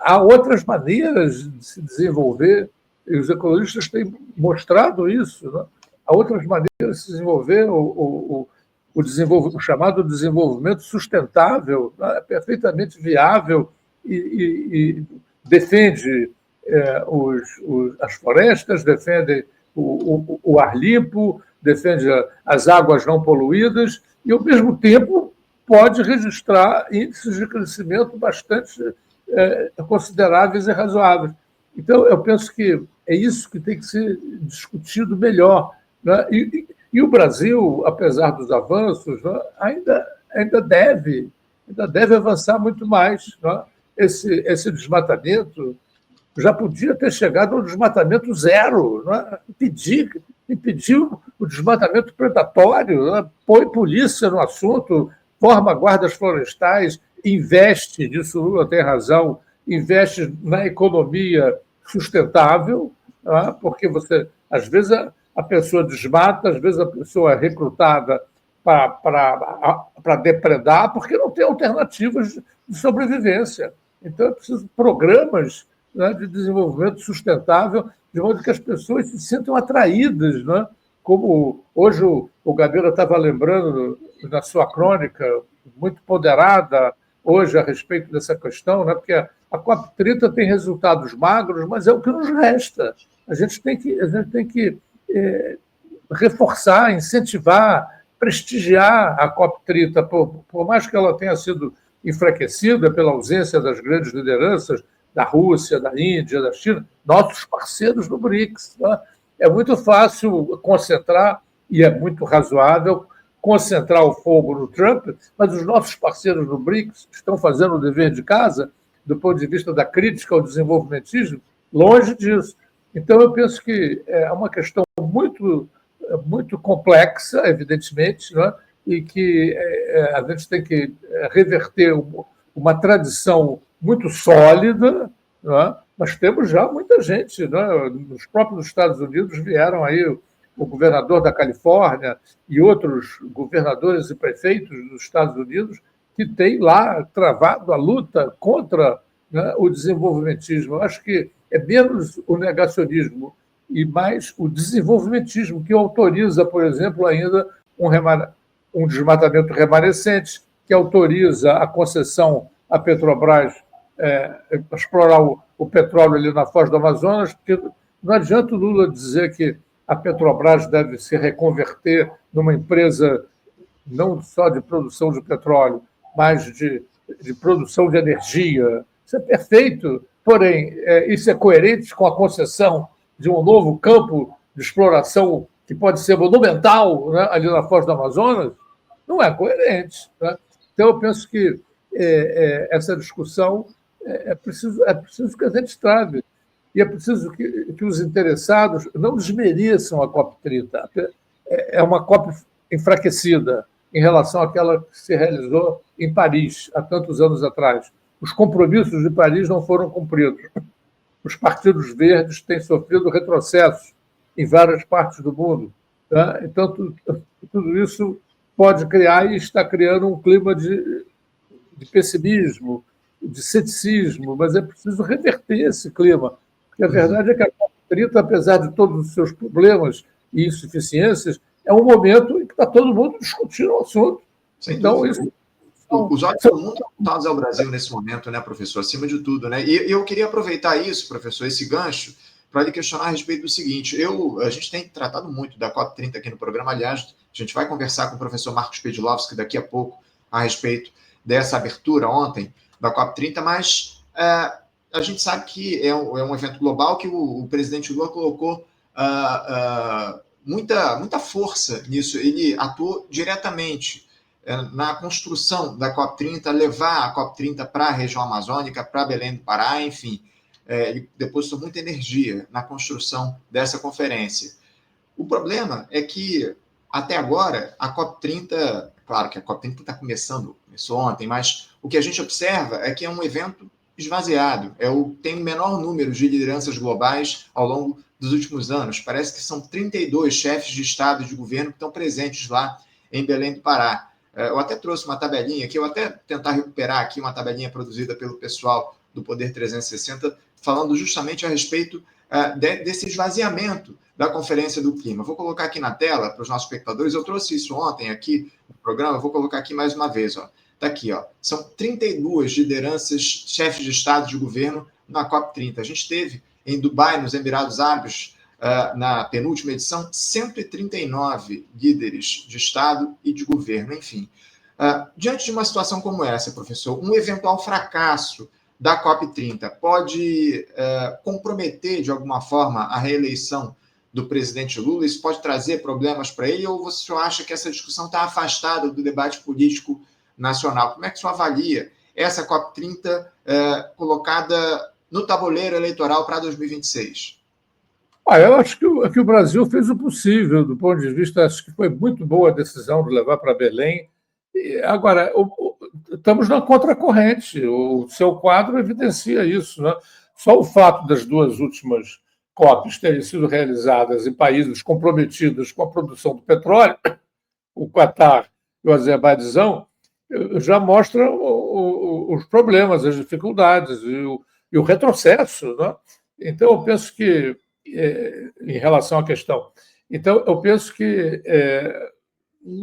Há outras maneiras de se desenvolver, e os ecologistas têm mostrado isso. Né? Há outras maneiras de se desenvolver o chamado desenvolvimento sustentável, né? Perfeitamente viável e defende as florestas, defende o ar limpo, defende as águas não poluídas e, ao mesmo tempo, pode registrar índices de crescimento bastante consideráveis e razoáveis. Então, eu penso que é isso que tem que ser discutido melhor. Né? E o Brasil, apesar dos avanços, né, ainda deve avançar muito mais. Né? Esse desmatamento já podia ter chegado ao desmatamento zero. Né? Impedir o desmatamento predatório, né? Põe polícia no assunto, forma guardas florestais, investe, nisso Lula tem razão, investe na economia sustentável, né? Porque às vezes a pessoa desmata, às vezes a pessoa é recrutada para depredar, porque não tem alternativas de sobrevivência. Então, é preciso programas, né, de desenvolvimento sustentável, de modo que as pessoas se sintam atraídas, né? Como hoje o Gabeira estava lembrando na sua crônica, muito ponderada hoje a respeito dessa questão, né? Porque a COP30 tem resultados magros, mas é o que nos resta. A gente tem que reforçar, incentivar, prestigiar a COP30, por mais que ela tenha sido enfraquecida pela ausência das grandes lideranças da Rússia, da Índia, da China, nossos parceiros do BRICS. Né? É muito fácil concentrar, e é muito razoável, concentrar o fogo no Trump, mas os nossos parceiros do BRICS estão fazendo o dever de casa, do ponto de vista da crítica ao desenvolvimentismo, longe disso. Então, eu penso que é uma questão muito complexa, evidentemente, né? E que a gente tem que reverter uma tradição muito sólida, né? Mas temos já muita gente, né? Nos próprios Estados Unidos vieram aí o governador da Califórnia e outros governadores e prefeitos dos Estados Unidos que têm lá travado a luta contra, né, o desenvolvimentismo. Eu acho que é menos o negacionismo e mais o desenvolvimentismo, que autoriza, por exemplo, ainda um desmatamento remanescente, que autoriza a concessão à Petrobras explorar o petróleo ali na foz do Amazonas, porque não adianta o Lula dizer que a Petrobras deve se reconverter numa empresa não só de produção de petróleo, mas de produção de energia. Isso é perfeito, porém, isso é coerente com a concessão de um novo campo de exploração que pode ser monumental, né, ali na foz do Amazonas? Não é coerente. Né? Então, eu penso que essa discussão é preciso que a gente trave. E é preciso que os interessados não desmereçam a COP30. É uma COP enfraquecida em relação àquela que se realizou em Paris, há tantos anos atrás. Os compromissos de Paris não foram cumpridos. Os partidos verdes têm sofrido retrocessos em várias partes do mundo. Tá? Então, tudo isso pode criar e está criando um clima de pessimismo, de ceticismo, mas é preciso reverter esse clima. Porque a verdade é que a COP30, apesar de todos os seus problemas e insuficiências, é um momento em que está todo mundo discutindo o assunto. Então, isso... Os olhos do mundo estão apontados ao Brasil nesse momento, né, professor? Acima de tudo, né? E eu queria aproveitar isso, professor, esse gancho, para lhe questionar a respeito do seguinte. A gente tem tratado muito da COP30 aqui no programa. Aliás, a gente vai conversar com o professor Marcos Pedilowski daqui a pouco a respeito dessa abertura ontem da COP30, mas a gente sabe que é um evento global que o presidente Lula colocou muita força nisso. Ele atuou diretamente na construção da COP30, levar a COP30 para a região amazônica, para Belém do Pará, enfim. Ele depositou muita energia na construção dessa conferência. O problema é que, até agora, a COP30, claro que a COP30 está começou ontem, mas o que a gente observa é que é um evento esvaziado, tem o menor número de lideranças globais ao longo dos últimos anos. Parece que são 32 chefes de Estado e de governo que estão presentes lá em Belém do Pará. Eu até trouxe uma tabelinha aqui, eu até tentar recuperar aqui uma tabelinha produzida pelo pessoal do Poder 360, falando justamente a respeito desse esvaziamento da Conferência do Clima. Vou colocar aqui na tela para os nossos espectadores, eu trouxe isso ontem aqui no programa, vou colocar aqui mais uma vez. Está aqui, são 32 lideranças, chefes de Estado e de governo na COP30. A gente teve em Dubai, nos Emirados Árabes, na penúltima edição, 139 líderes de Estado e de governo, enfim. Diante de uma situação como essa, professor, um eventual fracasso da COP30 pode comprometer, de alguma forma, a reeleição do presidente Lula? Isso pode trazer problemas para ele? Ou você acha que essa discussão está afastada do debate político nacional? Como é que você avalia essa COP30 colocada no tabuleiro eleitoral para 2026? Eu acho que o Brasil fez o possível, do ponto de vista, acho que foi muito boa a decisão de levar para Belém. Agora, estamos na contracorrente, o seu quadro evidencia isso. Né? Só o fato das duas últimas COPs terem sido realizadas em países comprometidos com a produção do petróleo, o Catar o Azerbaijão, já mostra os problemas, as dificuldades e o retrocesso. Né? Então, eu penso que, em relação à questão, então, eu penso que eu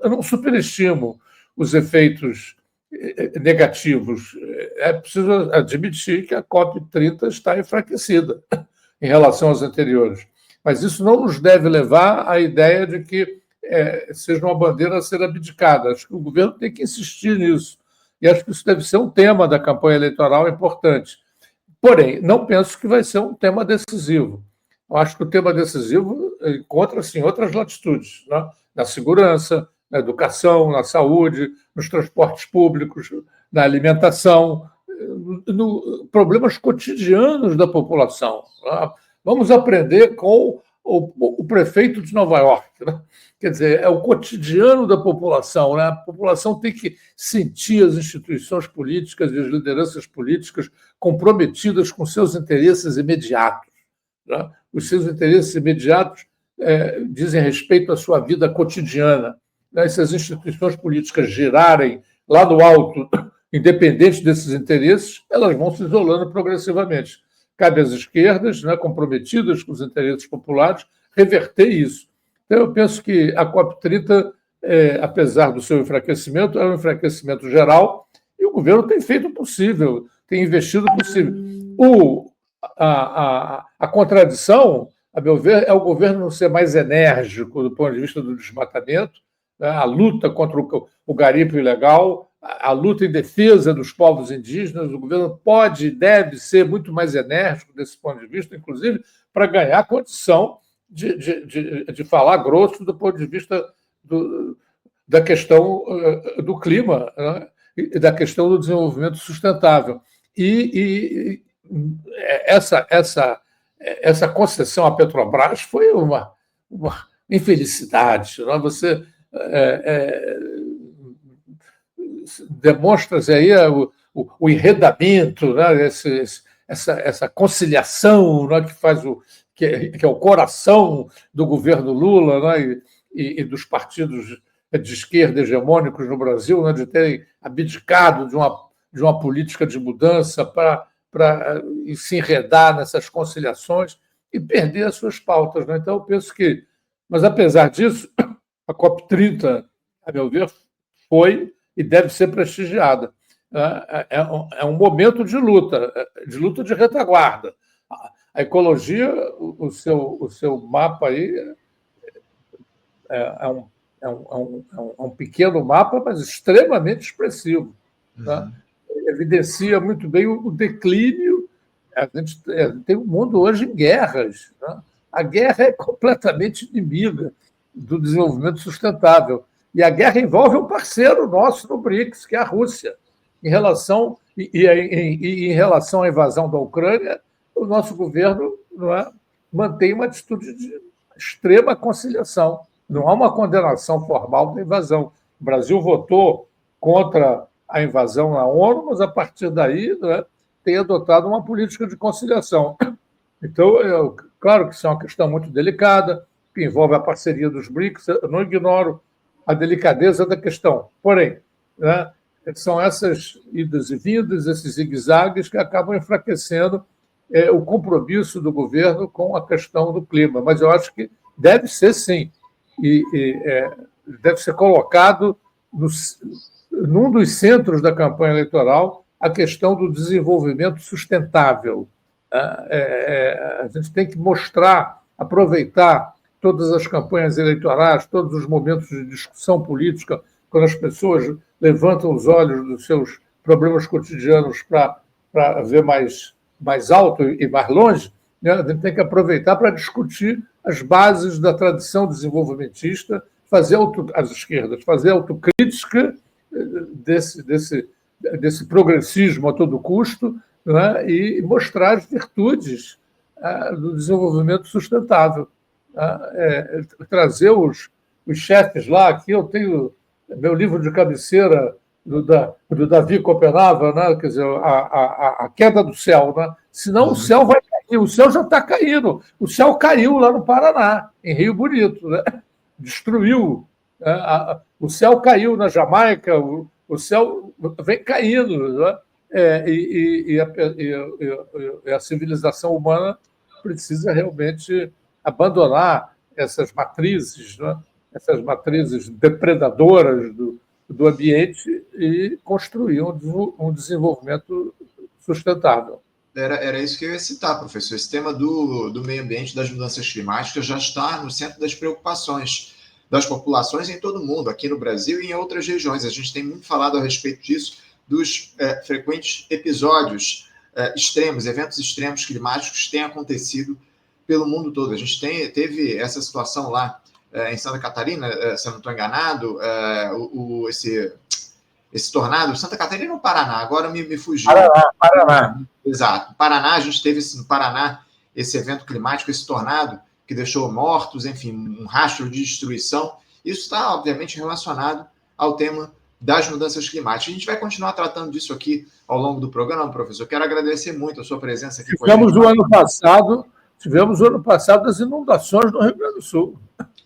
não superestimo os efeitos negativos. É preciso admitir que a COP30 está enfraquecida em relação às anteriores. Mas isso não nos deve levar à ideia de que seja uma bandeira a ser abdicada. Acho que o governo tem que insistir nisso. E acho que isso deve ser um tema da campanha eleitoral importante. Porém, não penso que vai ser um tema decisivo. Eu acho que o tema decisivo encontra-se em outras latitudes, né? Na segurança, na educação, na saúde, nos transportes públicos, na alimentação, problemas cotidianos da população. Né? Vamos aprender com o prefeito de Nova York. Né? Quer dizer, é o cotidiano da população. Né? A população tem que sentir as instituições políticas e as lideranças políticas comprometidas com seus interesses imediatos. Né? Os seus interesses imediatos dizem respeito à sua vida cotidiana. Né? Se as instituições políticas girarem lá no alto, independente desses interesses, elas vão se isolando progressivamente. Cabe às esquerdas, né, comprometidas com os interesses populares, reverter isso. Então, eu penso que a COP30, apesar do seu enfraquecimento, é um enfraquecimento geral e o governo tem feito o possível, tem investido o possível. A contradição, a meu ver, é o governo não ser mais enérgico do ponto de vista do desmatamento, né, a luta contra o garimpo ilegal, a luta em defesa dos povos indígenas. O governo pode e deve ser muito mais enérgico desse ponto de vista, inclusive para ganhar condição de falar grosso do ponto de vista da questão do clima, né? E da questão do desenvolvimento sustentável. E essa concessão à Petrobras foi uma infelicidade. Né? Você demonstra-se aí o enredamento, né? essa conciliação, né? que é o coração do governo Lula, né? e dos partidos de esquerda hegemônicos no Brasil, né? De terem abdicado de uma política de mudança para se enredar nessas conciliações e perder as suas pautas. Né? Então, eu penso que... Mas, apesar disso, a COP30, a meu ver, foi e deve ser prestigiada. É um momento de luta de retaguarda. A ecologia, o seu mapa aí é um pequeno mapa, mas extremamente expressivo. Uhum. Tá? Evidencia muito bem o declínio. A gente tem um mundo hoje em guerras. Né? A guerra é completamente inimiga do desenvolvimento sustentável. E a guerra envolve um parceiro nosso no BRICS, que é a Rússia. Em relação à invasão da Ucrânia, o nosso governo mantém uma atitude de extrema conciliação. Não há uma condenação formal da invasão. O Brasil votou contra a invasão na ONU, mas, a partir daí, tem adotado uma política de conciliação. Então, claro que isso é uma questão muito delicada, que envolve a parceria dos BRICS. Eu não ignoro a delicadeza da questão. Porém, né, são essas idas e vindas, esses zigue-zagues que acabam enfraquecendo o compromisso do governo com a questão do clima. Mas eu acho que deve ser, sim, deve ser colocado num dos centros da campanha eleitoral a questão do desenvolvimento sustentável. A gente tem que mostrar, aproveitar todas as campanhas eleitorais, todos os momentos de discussão política, quando as pessoas levantam os olhos dos seus problemas cotidianos para ver mais alto e mais longe, né? A gente tem que aproveitar para discutir as bases da tradição desenvolvimentista, as esquerdas, fazer autocrítica desse progressismo a todo custo, né? E mostrar as virtudes do desenvolvimento sustentável. Trazer os chefes lá. Aqui eu tenho meu livro de cabeceira do Davi Copenhaver, né? Quer dizer, a queda do céu. Né? Senão o céu vai cair, o céu já está caindo. O céu caiu lá no Paraná, em Rio Bonito. Né? Destruiu O céu caiu na Jamaica, o céu vem caindo, né? E a civilização humana precisa realmente abandonar essas matrizes, né? Essas matrizes depredadoras do ambiente e construir um desenvolvimento sustentável. Era isso que eu ia citar, professor. Esse tema do meio ambiente, das mudanças climáticas, já está no centro das preocupações das populações em todo o mundo, aqui no Brasil e em outras regiões. A gente tem muito falado a respeito disso, dos frequentes episódios extremos, eventos extremos climáticos que têm acontecido pelo mundo todo. A gente teve essa situação lá em Santa Catarina, se eu não estou enganado, esse tornado, Santa Catarina ou Paraná? Agora me fugiu. Paraná. Exato. Paraná, a gente teve no Paraná esse evento climático, esse tornado, que deixou mortos, enfim, um rastro de destruição. Isso está, obviamente, relacionado ao tema das mudanças climáticas. A gente vai continuar tratando disso aqui ao longo do programa, professor. Quero agradecer muito a sua presença aqui com a gente. Tivemos o ano passado as inundações no Rio Grande do Sul.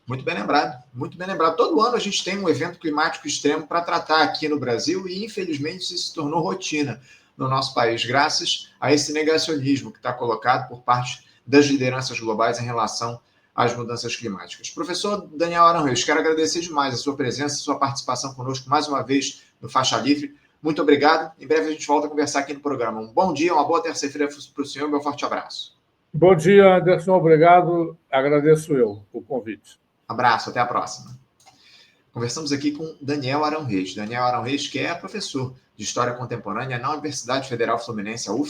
Muito bem lembrado, muito bem lembrado. Todo ano a gente tem um evento climático extremo para tratar aqui no Brasil e, infelizmente, isso se tornou rotina no nosso país, graças a esse negacionismo que está colocado por parte das lideranças globais em relação às mudanças climáticas. Professor Daniel Aranjuez, quero agradecer demais a sua presença, a sua participação conosco mais uma vez no Faixa Livre. Muito obrigado. Em breve a gente volta a conversar aqui no programa. Um bom dia, uma boa terça-feira para o senhor. Meu forte abraço. Bom dia, Anderson. Obrigado. Agradeço eu o convite. Abraço, até a próxima. Conversamos aqui com Daniel Aranjuez. Daniel Aranjuez, que é professor de História Contemporânea na Universidade Federal Fluminense, a UF.